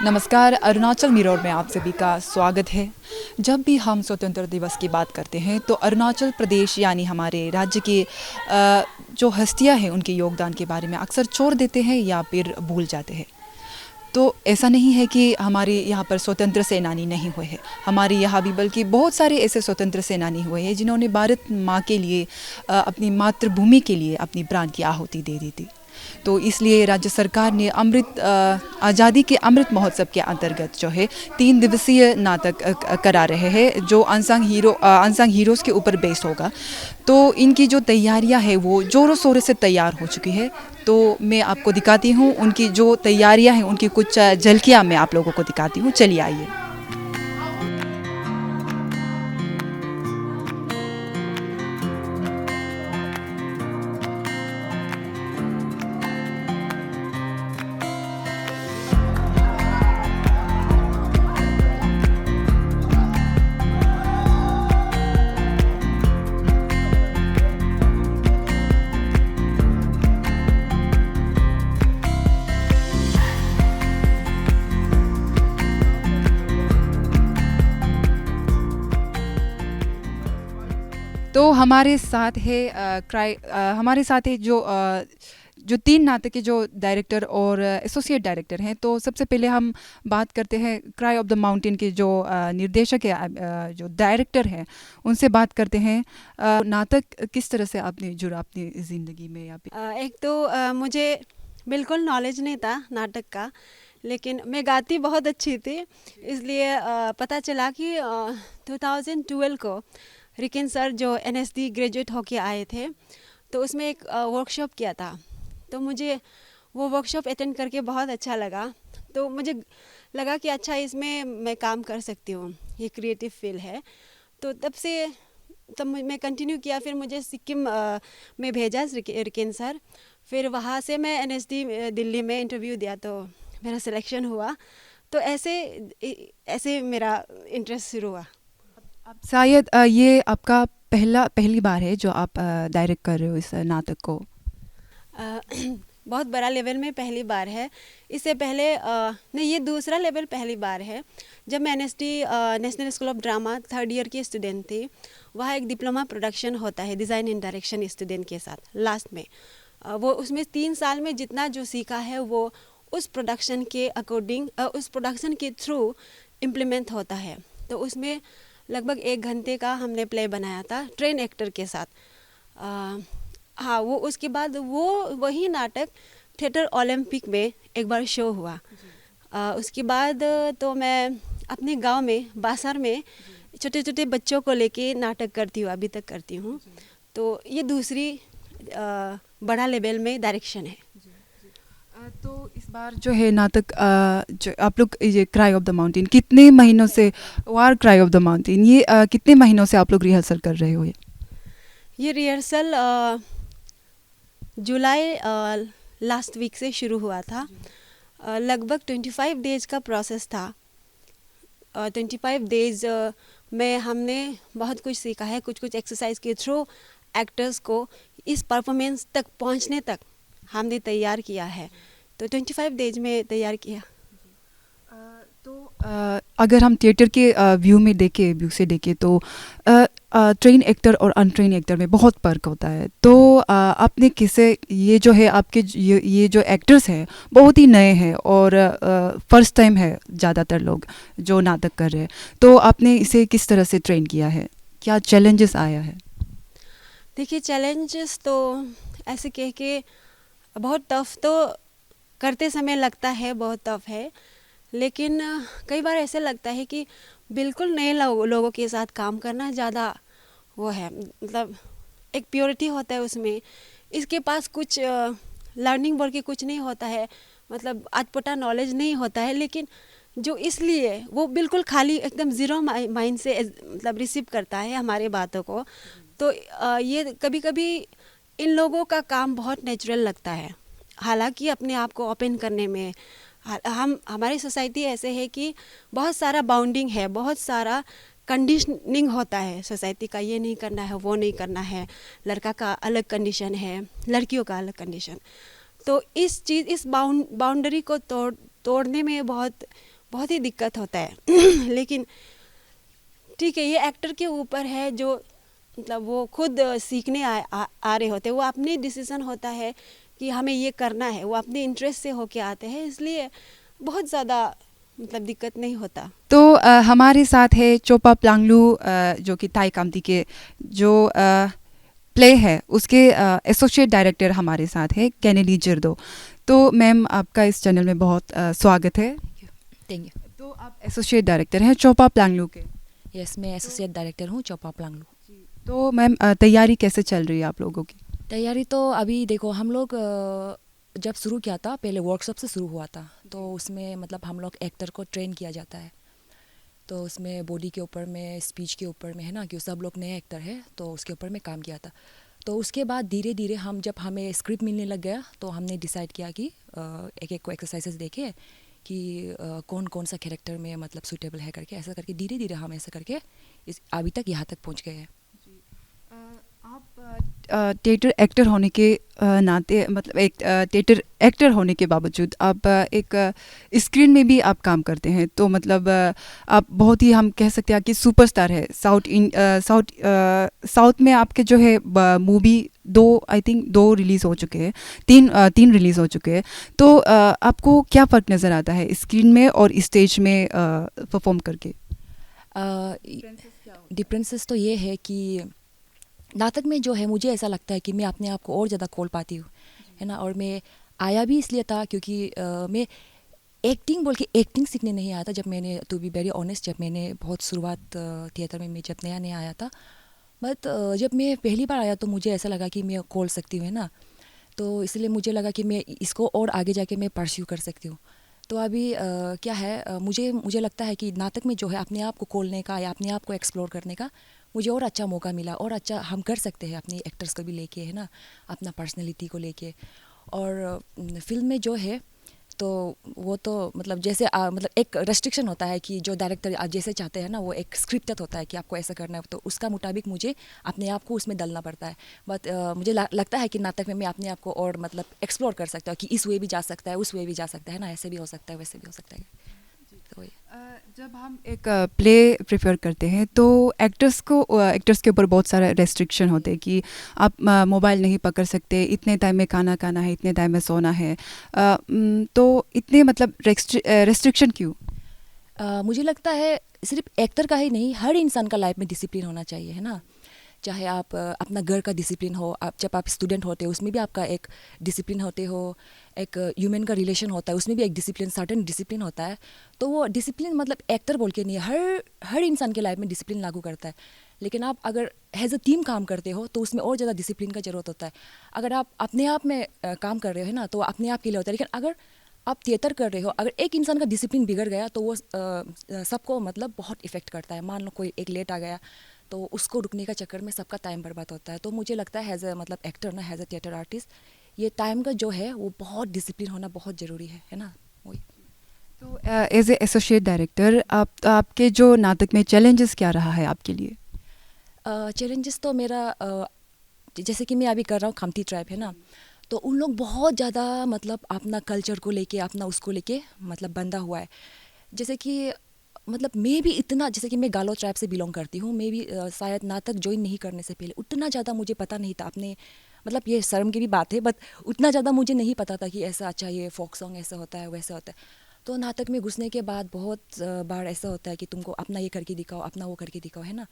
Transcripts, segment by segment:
नमस्कार, अरुणाचल मिरर में आप सभी का स्वागत है। जब भी हम स्वतंत्र दिवस की बात करते हैं तो अरुणाचल प्रदेश यानी हमारे राज्य के जो हस्तियां हैं उनके योगदान के बारे में अक्सर छोड़ देते हैं या फिर भूल जाते हैं। तो ऐसा नहीं है कि हमारे यहाँ पर स्वतंत्र सेनानी नहीं हुए हैं, हमारे यहाँ भी बल्कि बहुत सारे ऐसे स्वतंत्र सेनानी हुए हैं जिन्होंने भारत माँ के लिए अपनी मातृभूमि के लिए अपनी प्राण की आहुति दे दी थी। तो इसलिए राज्य सरकार ने आज़ादी के अमृत महोत्सव के अंतर्गत जो है 3 दिवसीय नाटक करा रहे हैं जो अनसंग हीरोज़ के ऊपर बेस्ड होगा। तो इनकी जो तैयारियां हैं वो ज़ोरों शोरों से तैयार हो चुकी है। तो मैं आपको दिखाती हूँ उनकी जो तैयारियां हैं, उनकी कुछ झलकियाँ मैं आप लोगों को दिखाती हूँ। चलिए आइए। तो हमारे साथ है हमारे साथ है जो 3 नाटक के जो डायरेक्टर और एसोसिएट डायरेक्टर हैं। तो सबसे पहले हम बात करते हैं क्राई ऑफ द माउंटेन के जो निर्देशक है, जो डायरेक्टर हैं, उनसे बात करते हैं। नाटक किस तरह से आपने जुड़ा अपनी ज़िंदगी में या एक तो मुझे बिल्कुल नॉलेज नहीं था नाटक का, लेकिन मैं गाती बहुत अच्छी थी, इसलिए पता चला कि 2012 को रिकिन सर जो एनएसडी ग्रेजुएट होके आए थे, तो उसमें एक वर्कशॉप किया था। तो मुझे वो वर्कशॉप अटेंड करके बहुत अच्छा लगा। तो मुझे लगा कि अच्छा, इसमें मैं काम कर सकती हूँ, ये क्रिएटिव फील्ड है। तो तब मैं कंटिन्यू किया। फिर मुझे सिक्किम में भेजा रिकिन सर। फिर वहाँ से मैं एनएसडी दिल्ली में इंटरव्यू दिया, तो मेरा सिलेक्शन हुआ। तो ऐसे मेरा इंटरेस्ट शुरू हुआ। आप शायद ये आपका पहली बार है जो आप डायरेक्ट कर रहे हो इस नाटक को? अ, बहुत बड़ा लेवल में पहली बार है। इससे पहले नहीं, ये दूसरा लेवल पहली बार है। जब मैं NSD national school of drama 3rd year की स्टूडेंट थी, वहाँ एक डिप्लोमा प्रोडक्शन होता है डिज़ाइन एंड डायरेक्शन स्टूडेंट के साथ लास्ट में। वो उसमें 3 साल में जितना जो सीखा है वो उस प्रोडक्शन के अकॉर्डिंग, उस प्रोडक्शन के थ्रू इम्प्लीमेंट होता है। तो उसमें लगभग 1 घंटे का हमने प्ले बनाया था ट्रेन एक्टर के साथ। हाँ, वो उसके बाद वही नाटक थिएटर ओलंपिक में एक बार शो हुआ। उसके बाद तो मैं अपने गांव में बासर में छोटे छोटे बच्चों को लेके नाटक करती हूँ, अभी तक करती हूँ। तो ये दूसरी बड़ा लेवल में डायरेक्शन है। तो इस बार जो है नाटक जो आप लोग ये क्राई ऑफ द माउंटेन कितने महीनों से, वार क्राई ऑफ द माउंटेन, ये कितने महीनों से आप लोग रिहर्सल कर रहे हो? ये रिहर्सल जुलाई लास्ट वीक से शुरू हुआ था। लगभग 25 डेज का प्रोसेस था। 25 डेज में हमने बहुत कुछ सीखा है। कुछ एक्सरसाइज के थ्रू एक्टर्स को इस परफॉर्मेंस तक पहुंचने तक हमने तैयार किया है। तो 25 डेज में तैयार किया। तो अगर हम थिएटर के व्यू से देखें तो ट्रेन एक्टर और अनट्रेन एक्टर में बहुत फर्क होता है। तो आपने किसे, ये जो है आपके ये जो एक्टर्स हैं बहुत ही नए हैं और फर्स्ट टाइम है ज़्यादातर लोग जो नाटक कर रहे हैं, तो आपने इसे किस तरह से ट्रेन किया है? क्या चैलेंजेस आया है? देखिए, चैलेंजेस तो ऐसे कह के बहुत टफ तो करते समय लगता है, बहुत टफ है। लेकिन कई बार ऐसे लगता है कि बिल्कुल नए लोगों के साथ काम करना ज़्यादा वो है, मतलब एक प्योरिटी होता है उसमें। इसके पास कुछ लर्निंग बोल के कुछ नहीं होता है, मतलब अटपटा नॉलेज नहीं होता है, लेकिन जो इसलिए वो बिल्कुल खाली एकदम ज़ीरो माइंड से मतलब रिसीव करता है हमारे बातों को। तो ये कभी कभी इन लोगों का काम बहुत नेचुरल लगता है। हालांकि अपने आप को ओपन करने में हमारी सोसाइटी ऐसे है कि बहुत सारा बाउंडिंग है, बहुत सारा कंडीशनिंग होता है सोसाइटी का, ये नहीं करना है, वो नहीं करना है। लड़का का अलग कंडीशन है, लड़कियों का अलग कंडीशन। तो इस बाउंड्री को तोड़ने में बहुत बहुत ही दिक्कत होता है लेकिन ठीक है, ये एक्टर के ऊपर है, जो मतलब वो खुद सीखने आ रहे होते हैं, वो अपनी डिसीजन होता है कि हमें ये करना है, वो अपने इंटरेस्ट से होके आते हैं, इसलिए बहुत ज़्यादा मतलब दिक्कत नहीं होता। तो हमारे साथ है चोपा प्लांगलू, जो कि ताई कामती के जो प्ले है उसके एसोसिएट डायरेक्टर हमारे साथ है केनेली जिर्दो। तो मैम, आपका इस चैनल में बहुत स्वागत है। Thank you. तो आप एसोसिएट डायरेक्टर हैं चोपा प्लांगलू के। यस, मैं एसोसिएट डायरेक्टर हूँ चोपा प्लांगलू। तो मैम, तैयारी कैसे चल रही है आप लोगों की? तैयारी तो अभी देखो, हम लोग जब शुरू किया था पहले वर्कशॉप से शुरू हुआ था, तो उसमें मतलब हम लोग एक्टर को ट्रेन किया जाता है, तो उसमें बॉडी के ऊपर में, स्पीच के ऊपर में, है ना, कि सब लोग नए एक्टर है तो उसके ऊपर में काम किया था। तो उसके बाद धीरे धीरे हम जब हमें स्क्रिप्ट मिलने लग गया तो हमने डिसाइड किया कि एक एक को एक्सरसाइजेस देखे कि कौन कौन सा कैरेक्टर में मतलब सूटेबल है करके, ऐसा करके धीरे धीरे हम ऐसा करके इस अभी तक यहाँ तक पहुँच गए हैं। आप थिएटर एक्टर होने के नाते, मतलब एक थिएटर एक्टर होने के बावजूद आप एक स्क्रीन में भी आप काम करते हैं, तो मतलब आप बहुत ही, हम कह सकते हैं कि सुपरस्टार है साउथ में। आपके जो है मूवी आई थिंक दो रिलीज़ हो चुके हैं, तीन रिलीज़ हो चुके हैं। तो आपको क्या फ़र्क नज़र आता है स्क्रीन में और स्टेज में परफॉर्म करके? डिफरेंसेस तो ये है कि नाटक में जो है मुझे ऐसा लगता है कि मैं अपने आप को और ज़्यादा खोल पाती हूँ, है ना। और मैं आया भी इसलिए था क्योंकि मैं एक्टिंग बोल के एक्टिंग सीखने नहीं आया था। जब मैंने, टू बी वेरी ऑनेस्ट, जब मैंने बहुत शुरुआत थिएटर में मैं जब नया नया आया था, बट जब मैं पहली बार आया तो मुझे ऐसा लगा कि मैं खोल सकती हूँ, है ना। तो इसलिए मुझे लगा कि मैं इसको और आगे जाके मैं परस्यू कर सकती हूँ। तो अभी क्या है, मुझे लगता है कि नाटक में जो है अपने आप को खोलने का या अपने आप को एक्सप्लोर करने का मुझे और अच्छा मौका मिला, और अच्छा हम कर सकते हैं अपनी एक्टर्स को भी लेके, है ना, अपना पर्सनैलिटी को लेके। और फिल्म में जो है तो वो तो मतलब जैसे मतलब एक रेस्ट्रिक्शन होता है कि जो डायरेक्टर जैसे चाहते हैं ना, वो एक स्क्रिप्टेड होता है कि आपको ऐसा करना है, तो उसका मुताबिक मुझे अपने आप को उसमें डालना पड़ता है। बट मुझे लगता है कि नाटक में मैं अपने आप को और मतलब एक्सप्लोर कर सकता हूँ कि इस वे भी जा सकता है, उस वे भी जा सकता है ना, ऐसे भी हो सकता है, वैसे भी हो सकता है। तो वही। जब हम एक प्ले प्रेफर करते हैं तो एक्टर्स के ऊपर बहुत सारे रेस्ट्रिक्शन होते हैं कि आप मोबाइल नहीं पकड़ सकते, इतने टाइम में खाना खाना है, इतने टाइम में सोना है। तो इतने मतलब रेस्ट्रिक्शन क्यों? मुझे लगता है सिर्फ एक्टर का ही नहीं, हर इंसान का लाइफ में डिसिप्लिन होना चाहिए, है ना। चाहे आप अपना घर का डिसिप्लिन हो, आप जब आप स्टूडेंट होते हो उसमें भी आपका एक डिसिप्लिन होते हो, एक ह्यूमन का रिलेशन होता है उसमें भी एक डिसिप्लिन, सर्टेन डिसिप्लिन होता है। तो वो डिसिप्लिन मतलब एक्टर बोल के नहीं, हर इंसान के लाइफ में डिसिप्लिन लागू करता है। लेकिन आप अगर एज अ टीम काम करते हो तो उसमें और ज़्यादा डिसिप्लिन का ज़रूरत होता है। अगर आप अपने आप में काम कर रहे हो, है ना, तो अपने आप के लिए होता है। लेकिन अगर आप थिएटर कर रहे हो, अगर एक इंसान का डिसिप्लिन बिगड़ गया तो वो सबको मतलब बहुत इफेक्ट करता है। मान लो कोई एक लेट आ गया तो उसको रुकने का चक्कर में सबका टाइम बर्बाद होता है। तो मुझे लगता है एज अ मतलब एक्टर ना, एज अ थिएटर आर्टिस्ट, ये टाइम का जो है वो बहुत डिसिप्लिन होना बहुत ज़रूरी है ना। वही। तो एज ए एसोसिएट डायरेक्टर आपके जो नाटक में चैलेंजेस क्या रहा है आपके लिए? चैलेंजेस तो मेरा जैसे कि मैं अभी कर रहा हूँ खामती ट्राइब, है ना, तो उन लोग बहुत ज़्यादा मतलब अपना कल्चर को लेके, अपना उसको लेके मतलब बंधा हुआ है। जैसे कि मतलब मैं भी इतना, जैसे कि मैं गालो ट्राइब से बिलोंग करती हूँ, मैं भी शायद नाटक ज्वाइन नहीं करने से पहले उतना ज़्यादा मुझे पता नहीं था अपने, मतलब ये शर्म की भी बात है, बट उतना ज़्यादा मुझे नहीं पता था कि ऐसा अच्छा ये फोक सॉन्ग ऐसा होता है, वैसा होता है। तो नाटक में घुसने के बाद बहुत बार ऐसा होता है कि तुमको अपना ये करके दिखाओ, अपना वो करके दिखाओ, है ना।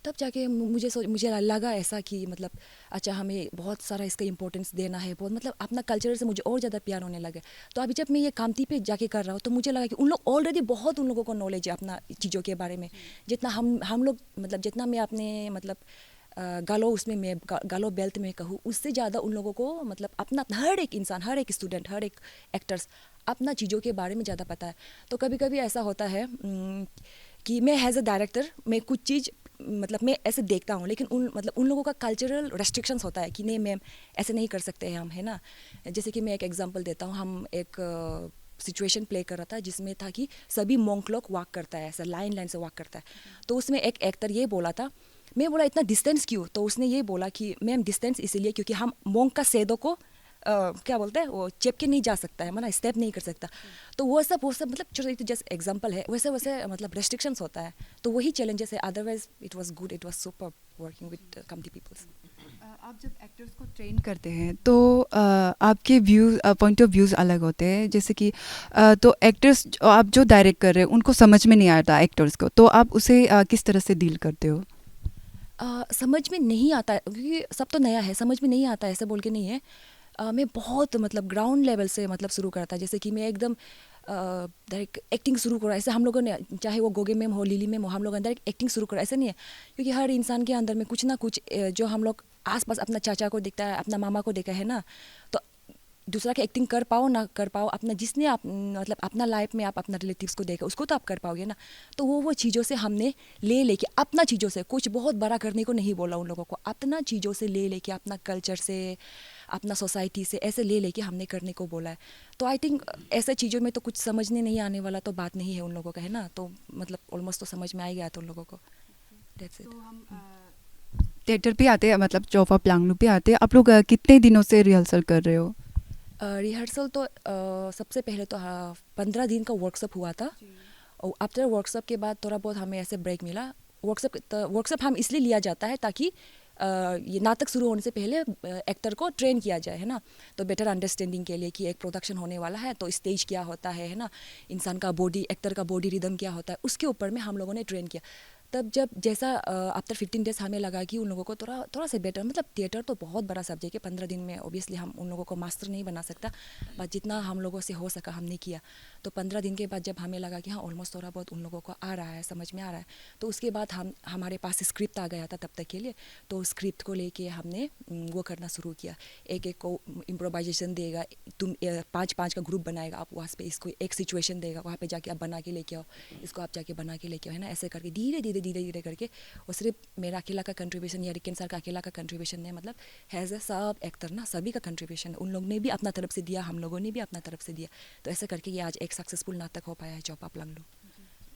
तब जाके मुझे लगा ऐसा कि मतलब अच्छा हमें बहुत सारा इसका इंपॉर्टेंस देना है, बहुत मतलब अपना कल्चर से मुझे और ज़्यादा प्यार होने लगा। तो अभी जब मैं ये कामती पे जाके कर रहा हूँ तो मुझे लगा कि उन लोग ऑलरेडी बहुत, उन लोगों को नॉलेज है अपना चीज़ों के बारे में, जितना हम लोग मतलब जितना मैं अपने मतलब गालो उसमें मैं गालो बेल्ट में कहूँ, उससे ज़्यादा उन लोगों को मतलब अपना हर एक इंसान, हर एक स्टूडेंट, हर एक एक्टर्स अपना चीज़ों के बारे में ज़्यादा पता है। तो कभी कभी ऐसा होता है कि मैं एज अ डायरेक्टर मैं कुछ चीज़ मतलब मैं ऐसे देखता हूँ, लेकिन उन लोगों का कल्चरल रेस्ट्रिक्शंस होता है कि नहीं मैम ऐसे नहीं कर सकते हैं हम, है ना। जैसे कि मैं एक एग्जांपल देता हूँ, हम एक सिचुएशन प्ले कर रहा था जिसमें था कि सभी मोंक लोग वॉक करता है, ऐसा लाइन से वॉक करता है। तो उसमें एक एक्टर ये बोला था, मैं बोला इतना डिस्टेंस क्यों, तो उसने ये बोला कि मैम डिस्टेंस इसीलिए क्योंकि हम मोंक का शेडो को क्या बोलते हैं वो चेप के नहीं जा सकता है, मतलब स्टेप नहीं कर सकता। तो वो सब मतलब छोटे जैसे एग्जांपल है, वैसे वैसे मतलब रेस्ट्रिक्शंस होता है, तो वही चैलेंजेस है। Otherwise it was good, it was super working with community peoples. आप जब एक्टर्स को ट्रेन करते हैं तो आपके व्यूज़ पॉइंट ऑफ व्यूज़ अलग होते हैं, जैसे कि तो एक्टर्स आप जो डायरेक्ट कर रहे हैं उनको समझ में नहीं आता एक्टर्स को, तो आप उसे किस तरह से डील करते हो? समझ में नहीं आता है क्योंकि सब तो नया है, समझ में नहीं आता है ऐसे बोल के नहीं है। मैं बहुत मतलब ग्राउंड लेवल से मतलब शुरू करता, जैसे कि मैं एकदम डायरेक्ट एक्टिंग शुरू करा। ऐसे हम लोगों ने, चाहे वो गोगे मैम हो, लिली मैम हो, हम लोगों ने डायरेक्ट एक्टिंग शुरू करा, ऐसे नहीं है। क्योंकि हर इंसान के अंदर में कुछ ना कुछ जो हम लोग आसपास अपना चाचा को देखता है, अपना मामा को देखा है ना, तो दूसरा की एक्टिंग कर पाओ ना कर पाओ, अपना जिसने आप मतलब अपना लाइफ में आप अपना रिलेटिव्स को देखा उसको तो आप कर पाओगे ना। तो वो चीज़ों से हमने लेके अपना चीज़ों से, कुछ बहुत बड़ा करने को नहीं बोला उन लोगों को, अपना चीज़ों से लेके अपना कल्चर से, अपना सोसाइटी से ऐसे लेके हमने करने को बोला है। तो आई थिंक ऐसे चीज़ों में तो कुछ समझने नहीं आने वाला तो बात नहीं है उन लोगों का, है ना। तो मतलब ऑलमोस्ट तो समझ में आ ही गया था उन लोगों को। That's it. तो हम थिएटर पे आते हैं, मतलब चौफा प्लांगलू पे आते हैं, आप लोग कितने दिनों से रिहर्सल कर रहे हो? रिहर्सल तो सबसे पहले तो 15 दिन का वर्कशॉप हुआ था, और आफ्टर वर्कशॉप के बाद थोड़ा बहुत हमें ऐसे ब्रेक मिला। वर्कशॉप हम इसलिए लिया जाता है ताकि ये नाटक शुरू होने से पहले एक्टर को ट्रेन किया जाए, है ना। तो बेटर अंडरस्टैंडिंग के लिए कि एक प्रोडक्शन होने वाला है तो स्टेज क्या होता है ना, इंसान का बॉडी, एक्टर का बॉडी रिदम क्या होता है, उसके ऊपर में हम लोगों ने ट्रेन किया। तब जब जैसा आफ्टर 15 डेज हमें लगा कि उन लोगों को थोड़ा सा बेटर, मतलब थिएटर तो बहुत बड़ा सब्जेक्ट है, 15 दिन में ऑब्वियसली हम उन लोगों को मास्टर नहीं बना सकता, बट जितना हम लोगों से हो सका हमने किया। तो 15 दिन के बाद जब हमें लगा कि हाँ ऑलमोस्ट थोड़ा बहुत उन लोगों को आ रहा है, समझ में आ रहा है, तो उसके बाद हमारे पास स्क्रिप्ट आ गया था तब तक के लिए। तो स्क्रिप्ट को लेके हमने वो करना शुरू किया। एक एक को इम्प्रोवाइजेशन देगा, तुम 5-5 का ग्रुप बनाएगा, आप वहाँ पे इसको एक सिचुएशन देगा, वहाँ पे जाके आप बना के लेके आओ, इसको आप जाके बना के लेके आओ, है ना। ऐसे करके धीरे धीरे करके, और सिर्फ मेरा अकेला का कंट्रीब्यूशन या रिकेन सर का अकेला का कंट्रीब्यूशन नहीं, मतलब हैज़ ए सब एक्टर ना, सभी का कंट्रीब्यूशन, उन लोग ने भी अपना तरफ से दिया, हम लोगों ने भी अपना तरफ से दिया। तो ऐसे करके ये आज एक सक्सेसफुल नाटक हो पाया है चौपा प्लांगलू।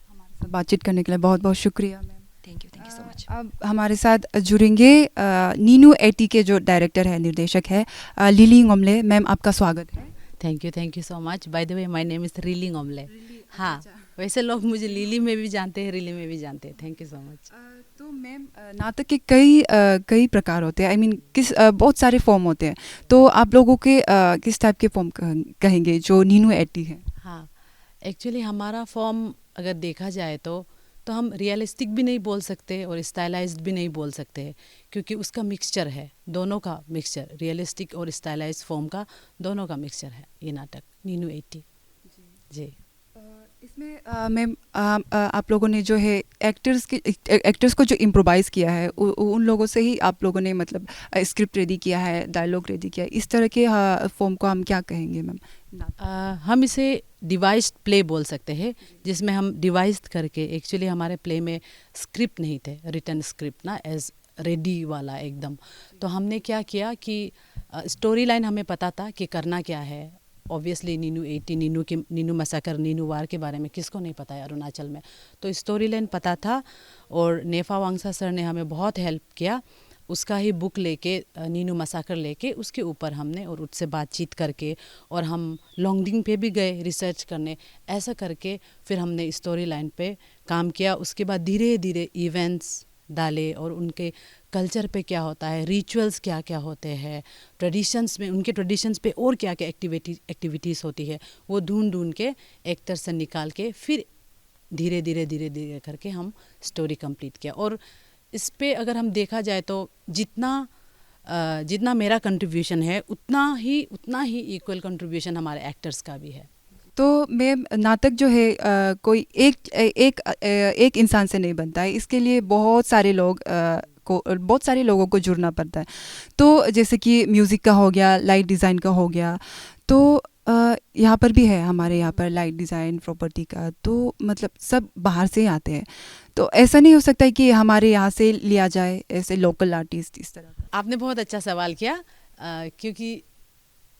हमारे साथ बातचीत करने के लिए बहुत बहुत शुक्रिया ma'am. Thank you so much. अब हमारे साथ जुड़ेंगे नीनू 80 के जो डायरेक्टर है, निर्देशक है, लिली ngomle मैम, आपका स्वागत है। Thank you so much. By the way my name is relief ngomle। हाँ, वैसे लोग मुझे लिली में भी जानते हैं, रिली में भी जानते हैं। Thank you so much. तो मैम, नाटक के कई प्रकार होते हैं, आई मीन बहुत सारे फॉर्म होते हैं, तो आप लोगों के किस टाइप के फॉर्म कहेंगे जो नीनू 80 है? हाँ, एक्चुअली हमारा फॉर्म अगर देखा जाए तो हम रियलिस्टिक भी नहीं बोल सकते और स्टाइलाइज्ड भी नहीं बोल सकते, क्योंकि उसका मिक्सचर है, दोनों का मिक्सचर, रियलिस्टिक और स्टाइलाइज्ड फॉर्म का दोनों का मिक्सचर है ये नाटक नीनू 80 जी। इसमें मैम आप लोगों ने जो है एक्टर्स को जो इम्प्रोवाइज़ किया है उन लोगों से ही आप लोगों ने मतलब स्क्रिप्ट रेडी किया है, डायलॉग रेडी किया है, इस तरह के फॉर्म को हम क्या कहेंगे मैम? हम इसे डिवाइस्ड प्ले बोल सकते हैं, जिसमें हम डिवाइस्ड करके, एक्चुअली हमारे प्ले में स्क्रिप्ट नहीं थे, रिटन स्क्रिप्ट ना एज रेडी वाला एकदम। तो हमने क्या किया कि स्टोरी लाइन हमें पता था कि करना क्या है। ऑब्वियसली नीनू 80, नीनू मसाकर, नीनू वार के बारे में किसको नहीं पता है अरुणाचल में। तो स्टोरी लाइन पता था, और नेफा वांगसा सर ने हमें बहुत हेल्प किया। उसका ही बुक लेके, नीनू मसाकर लेके, उसके ऊपर हमने और उससे बातचीत करके, और हम लॉन्गडिंग पे भी गए रिसर्च करने, ऐसा करके फिर हमने स्टोरी लाइन पे काम किया। उसके बाद धीरे धीरे इवेंट्स डाले, और उनके कल्चर पे क्या होता है, रिचुअल्स क्या क्या होते हैं, ट्रेडिशंस में, उनके ट्रेडिशंस पे और क्या क्या एक्टिविटीज़ होती है, वो ढूंढ के एक्टर से निकाल के फिर धीरे धीरे करके हम स्टोरी कंप्लीट किया। और इस पे अगर हम देखा जाए तो जितना मेरा कंट्रीब्यूशन है उतना ही इक्वल कंट्रीब्यूशन हमारे एक्टर्स का भी है। तो मैम, नाटक जो है कोई एक इंसान से नहीं बनता है, इसके लिए बहुत सारे लोगों को जुड़ना पड़ता है। तो जैसे कि म्यूज़िक का हो गया, लाइट डिज़ाइन का हो गया, तो यहाँ पर भी है, हमारे यहाँ पर लाइट डिज़ाइन प्रॉपर्टी का, तो मतलब सब बाहर से ही आते हैं। तो ऐसा नहीं हो सकता है कि हमारे यहाँ से लिया जाए ऐसे लोकल आर्टिस्ट इस तरह? आपने बहुत अच्छा सवाल किया, क्योंकि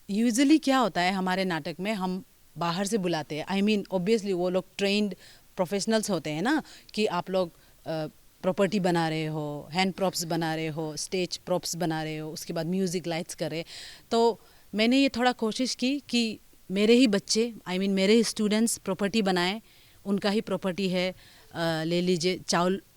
यूजुअली क्या होता है हमारे नाटक में, हम बाहर से बुलाते हैं। आई मीन ऑब्वियसली वो लोग ट्रेंड प्रोफेशनल्स होते हैं ना, कि आप लोग प्रॉपर्टी बना रहे हो, हैंड प्रॉप्स बना रहे हो, स्टेज प्रॉप्स बना रहे हो, उसके बाद म्यूज़िक लाइट्स कर रहे, तो मैंने ये थोड़ा कोशिश की कि मेरे ही बच्चे मेरे ही स्टूडेंट्स प्रॉपर्टी बनाएं, उनका ही प्रॉपर्टी है। ले लीजिए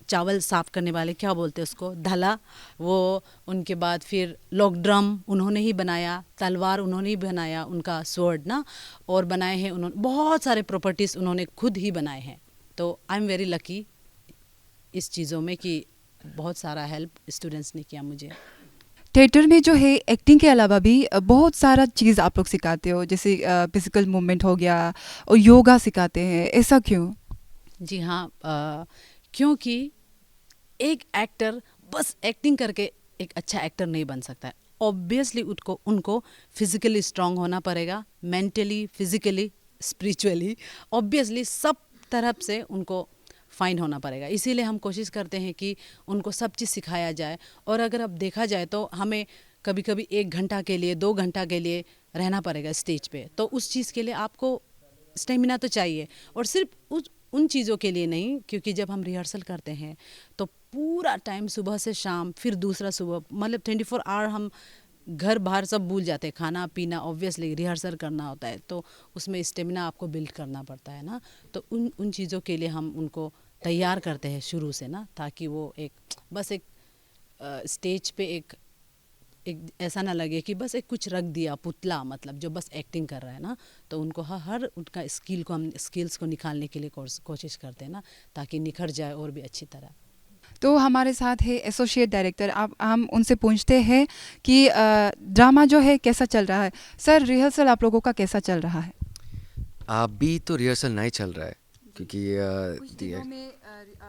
चावल साफ करने वाले, क्या बोलते हैं उसको, धला, वो। उनके बाद फिर लॉक ड्रम उन्होंने ही बनाया, तलवार उन्होंने ही बनाया, उनका स्वॉर्ड ना, और बनाए हैं उन्होंने, बहुत सारे प्रॉपर्टीज़ उन्होंने खुद ही बनाए हैं। तो आई एम वेरी लकी इस चीज़ों में कि बहुत सारा हेल्प स्टूडेंट्स ने किया मुझे। थिएटर में जो है एक्टिंग के अलावा भी बहुत सारा चीज़ आप लोग सिखाते हो, जैसे फिजिकल मूवमेंट हो गया और योगा सिखाते हैं, ऐसा क्यों? जी हाँ, क्योंकि एक एक्टर बस एक्टिंग करके एक अच्छा एक्टर नहीं बन सकता है। ऑब्वियसली उनको फिजिकली स्ट्रांग होना पड़ेगा, मेंटली, फिजिकली, स्पिरिचुअली, ऑब्वियसली सब तरफ से उनको फाइन होना पड़ेगा। इसीलिए हम कोशिश करते हैं कि उनको सब चीज़ सिखाया जाए। और अगर अब देखा जाए तो हमें कभी कभी 1 घंटा के लिए, 2 घंटा के लिए रहना पड़ेगा स्टेज पे, तो उस चीज़ के लिए आपको स्टेमिना तो चाहिए। और सिर्फ उन चीज़ों के लिए नहीं, क्योंकि जब हम रिहर्सल करते हैं तो पूरा टाइम सुबह से शाम, फिर दूसरा सुबह, मतलब 24 आवर हम घर बाहर सब भूल जाते हैं, खाना पीना, ऑब्वियसली रिहर्सल करना होता है, तो उसमें स्टेमिना आपको बिल्ड करना पड़ता है ना। तो उन चीज़ों के लिए हम उनको तैयार करते हैं शुरू से ना, ताकि वो बस एक स्टेज पे एक ऐसा ना लगे कि बस एक कुछ रख दिया पुतला, मतलब जो बस एक्टिंग कर रहा है ना। तो उनको हर उनका स्किल्स को निकालने के लिए कोशिश करते हैं ना, ताकि निखर जाए और भी अच्छी तरह। तो हमारे साथ है एसोसिएट डायरेक्टर, आप हम उनसे पूछते हैं कि ड्रामा जो है कैसा चल रहा है। सर, रिहर्सल आप लोगों का कैसा चल रहा है? अभी तो रिहर्सल नहीं चल रहा है क्योंकि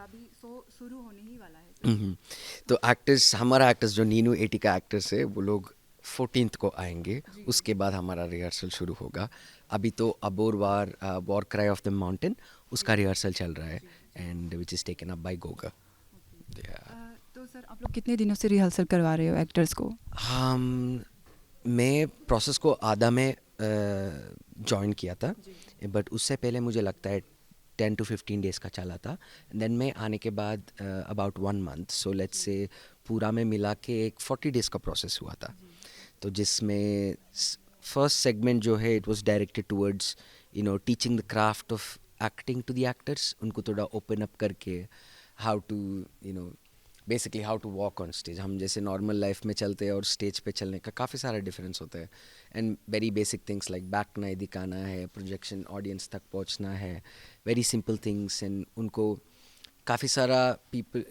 अभी शुरू होने ही वाला है। तो हमारा एक्टर्स जो नीनू 80 का एक्टर्स है, वो लोग 14th को आएंगे, उसके बाद हमारा रिहर्सल शुरू होगा। अभी तो अबोर war cry of the mountain, उसका रिहर्सल चल रहा है, and which is taken up by Goga. तो सर, आप लोग कितने दिनों से रिहर्सल करवा रहे हो एक्टर्स को? मैं प्रोसेस को आधा में ज्वाइन किया था, बट उससे पहले मुझे लगता है 10 to 15 डेज़ का चला था। देन मैं आने के बाद about 1 month, so let's say पूरा में मिला के एक 40 डेज़ का प्रोसेस हुआ था। तो जिसमें फर्स्ट सेगमेंट जो है, it was directed towards teaching the craft of acting to the actors, उनको थोड़ा ओपन अप करके how to basically how to walk on stage. हम जैसे नॉर्मल लाइफ में चलते हैं और स्टेज पे चलने का काफ़ी सारा डिफरेंस होता है, and very basic things like back नहीं दिखाना है, प्रोजेक्शन ऑडियंस तक पहुंचना है, वेरी सिंपल थिंग्स। एंड उनको काफ़ी सारा people,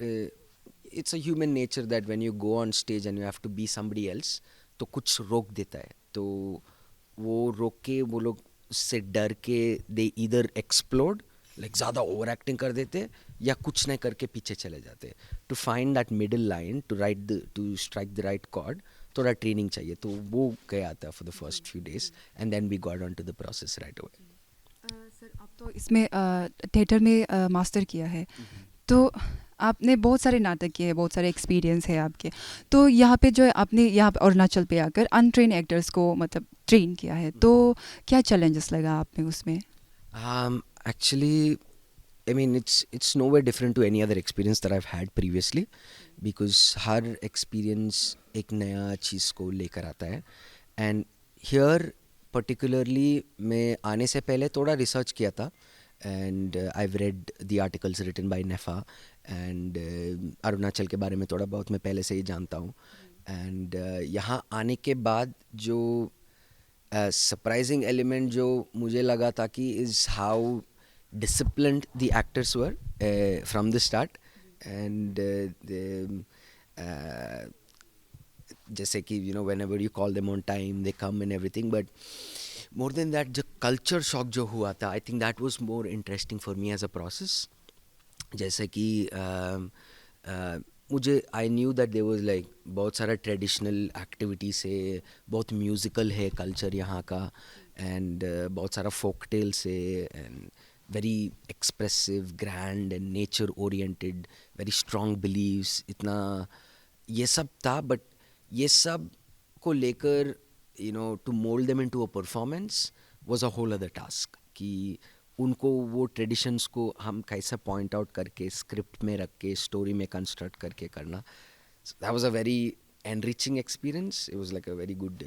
it's a human nature that when you go on stage and you have to be somebody else, तो कुछ रोक देता है। तो वो रोक के वो लोग उससे डर के दे ईदर एक्सप्लोड, लाइक ज़्यादा ओवर एक्टिंग कर देते, या कुछ नहीं करके पीछे चले जाते। To find that middle line, to strike the right chord, थोड़ा ट्रेनिंग चाहिए। तो वो गया था for the first few days, and then we got on to the process right away. Sir, आप तो इसमें थिएटर में मास्टर किया है, तो आपने बहुत सारे नाटक किए हैं, बहुत सारे एक्सपीरियंस है आपके। तो यहाँ पे जो है, आपने यहाँ पे अरुणाचल पे आकर अनट्रेन एक्टर्स को मतलब ट्रेन किया है, तो क्या चैलेंजेस लगा आप में उसमें? Actually, I mean, it's nowhere different to any other experience that I've had previously, because her experience एक नया चीज़ को लेकर आता है। And here particularly मैं आने से पहले थोड़ा रिसर्च किया था, and I've read the articles written by NEFA, and Arunachal के बारे में थोड़ा बहुत मैं पहले से ही जानता हूँ। and यहाँ आने के बाद जो surprising element जो मुझे लगा था कि is how disciplined the actors were from the start, and जैसे कि whenever you call them on time they come and everything, but more than that जो culture shock जो हुआ था, I think that was more interesting for me as a process। जैसे कि मुझे I knew that there was like बहुत सारा traditional activities है, बहुत musical है culture यहाँ का, and बहुत सारा folk tales है, and very expressive, grand and nature oriented, very strong beliefs, इतना ये सब था। but ये सब को लेकर to mold them into a performance was a whole other task, कि उनको वो ट्रेडिशंस को हम कैसे पॉइंट आउट करके स्क्रिप्ट में रख के स्टोरी में कंस्ट्रक्ट करके करना। That was a very enriching experience. It was like a very good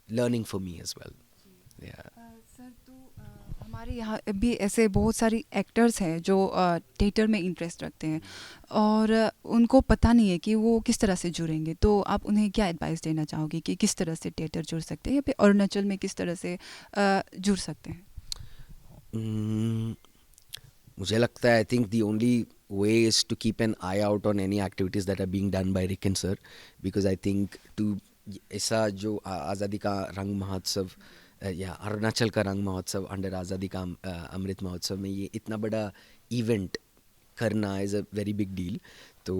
learning for me as well. Yeah. Sir तो हमारे यहाँ भी ऐसे बहुत सारी एक्टर्स हैं जो थिएटर में इंटरेस्ट रखते हैं और उनको पता नहीं है कि वो किस तरह से जुड़ेंगे, तो आप उन्हें क्या एडवाइस देना चाहोगे कि किस तरह से थिएटर जुड़ सकते हैं या फिर अरुणाचल में किस तरह से जुड़ सकते हैं? मुझे लगता है I think the only way is to keep an eye out on any activities that are being done by Riken sir, because I think to ऐसा जो आज़ादी का रंग महोत्सव या अरुणाचल का रंग महोत्सव अंडर आज़ादी का अमृत महोत्सव में ये इतना बड़ा इवेंट करना is a very big deal. तो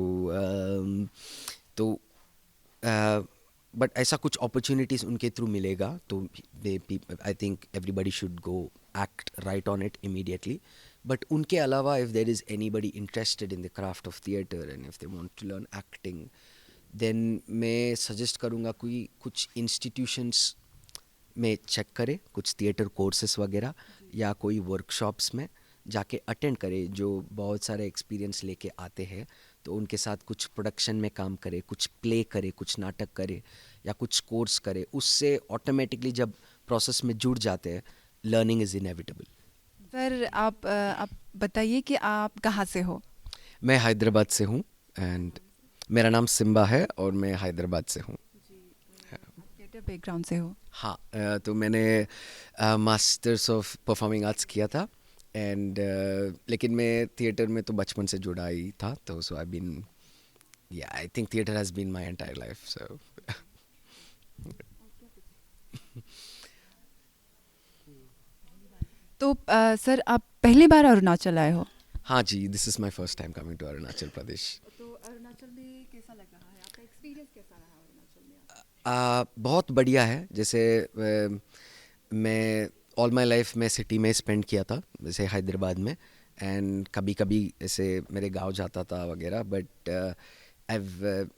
बट ऐसा कुछ अपॉर्चुनिटीज़ उनके थ्रू मिलेगा तो I think everybody should go act right on it immediately. But उनके अलावा if there is anybody interested in the craft of theatre and if they want to learn acting, then मैं suggest करूँगा कोई कुछ institutions में check करे, कुछ theatre courses वगैरह या कोई वर्कशॉप्स में जाके अटेंड करे जो बहुत सारे एक्सपीरियंस लेके आते हैं. तो उनके साथ कुछ प्रोडक्शन में काम करे, कुछ प्ले करे, कुछ नाटक करे या कुछ कोर्स करे. उससे ऑटोमेटिकली जब प्रोसेस में जुड़ जाते हैं, लर्निंग इज़ इनएविटेबल. सर आप बताइए कि आप कहाँ से हो? मैं हैदराबाद से हूँ एंड मेरा नाम सिम्बा है और मैं हैदराबाद से हूँ. थिएटर बैकग्राउंड से हो? हाँ, तो मैंने मास्टर्स ऑफ परफॉर्मिंग आर्ट्स किया था एंड लेकिन मैं थिएटर में तो बचपन से जुड़ा ही था. तो so I been I think theatre has been my entire life. So तो सर आप पहली बार अरुणाचल आए हो? हाँ जी, this is my first time coming to Arunachal Pradesh. तो अरुणाचल में कैसा लग रहा है? आपका एक्सपीरियंस कैसा रहा अरुणाचल में? बहुत बढ़िया है. जैसे मैं ऑल माई लाइफ में सिटी में स्पेंड किया था, जैसे हैदराबाद में, एंड कभी कभी ऐसे मेरे गांव जाता था वगैरह. बट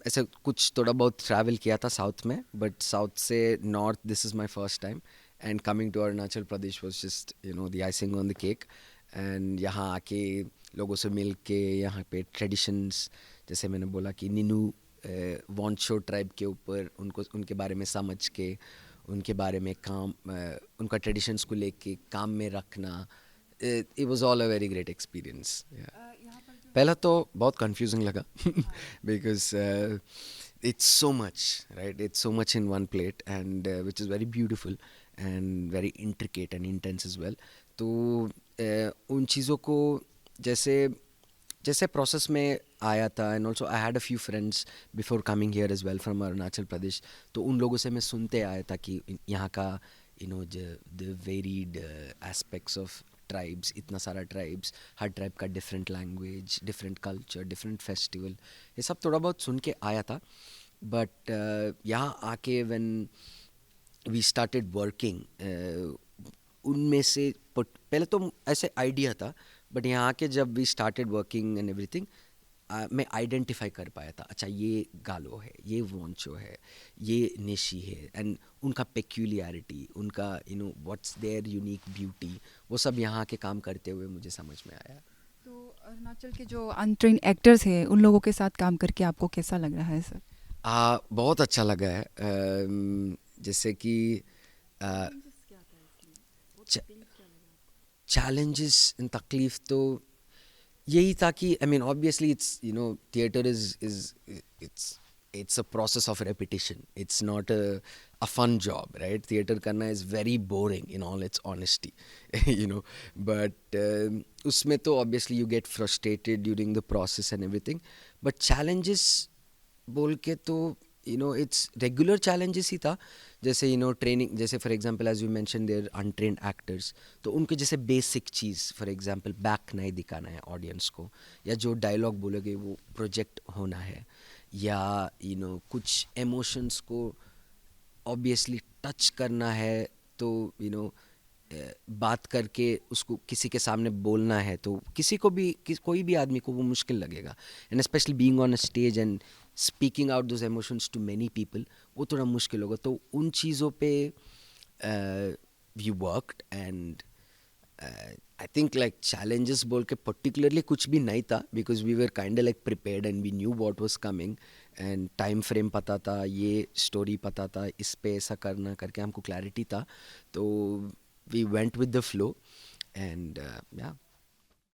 ऐसे कुछ थोड़ा बहुत ट्रैवल किया था साउथ में, बट साउथ से north this is my first time and coming to Arunachal Pradesh was just the icing on the cake. And यहाँ आके लोगों से मिल के यहाँ पे ट्रेडिशंस, जैसे मैंने बोला कि निनू वॉन्शो ट्राइब के ऊपर उनको उनके बारे में समझ के, उनके बारे में काम, उनका ट्रेडिशंस को लेके काम में रखना, it was all a very great experience. पहला तो बहुत कंफ्यूजिंग लगा because it's so much, right? It's so much in one plate and which is very beautiful and very intricate and intense as well. तो उन चीज़ों को जैसे process में आया था. And also I had a few friends before coming here as well from Arunachal Pradesh. तो उन लोगों से मैं सुनते आया था कि यहाँ का the varied aspects of tribes, इतना सारा ट्राइब्स, हर ट्राइब का different language, different culture, different festival, ये सब थोड़ा बहुत सुन के आया था. बट यहाँ आके व्हेन वी स्टार्टेड वर्किंग, उनमें से पहले तो ऐसे आइडिया था, बट यहाँ आके जब we started working and everything, मैं आइडेंटिफाई कर पाया था, अच्छा ये गालो है, ये वॉन्चो है, ये निशी है, एंड उनका पेक्यूलियरिटी, उनका व्हाट्स देयर यूनिक ब्यूटी, वो सब यहाँ के काम करते हुए मुझे समझ में आया. तो अरुणाचल के जो अनट्रेन्ड एक्टर्स हैं उन लोगों के साथ काम करके आपको कैसा लग रहा है सर? बहुत अच्छा लगा है. जैसे कि चैलेंजेस एंड तकलीफ तो यही था कि I mean obviously it's theatre it's a process of repetition. It's not a fun job, right? Theater करना is very boring in all its honesty, But उसमें तो obviously you get frustrated during the process and everything. But challenges बोल के तो it's regular challenges ही था. जैसे training, जैसे for example as you mention their untrained actors, तो उनके जैसे बेसिक चीज़, फॉर एग्जांपल बैक नहीं दिखाना है ऑडियंस को, या जो डायलॉग बोलोगे वो प्रोजेक्ट होना है, या कुछ इमोशंस को ऑब्वियसली टच करना है, तो बात करके उसको किसी के सामने बोलना है, तो किसी को भी कोई भी आदमी को वो मुश्किल लगेगा. And specially being on a stage and speaking out those emotions to many people, वो थोड़ा मुश्किल होगा. तो उन चीज़ों पे we worked and I think like challenges बोल के पर्टिकुलरली कुछ भी नहीं था, because we were kind like prepared and we knew what was coming, and time frame पता था, ये स्टोरी पता था, इस पे ऐसा करना करके हमको क्लैरिटी था, तो we went with the flow, and या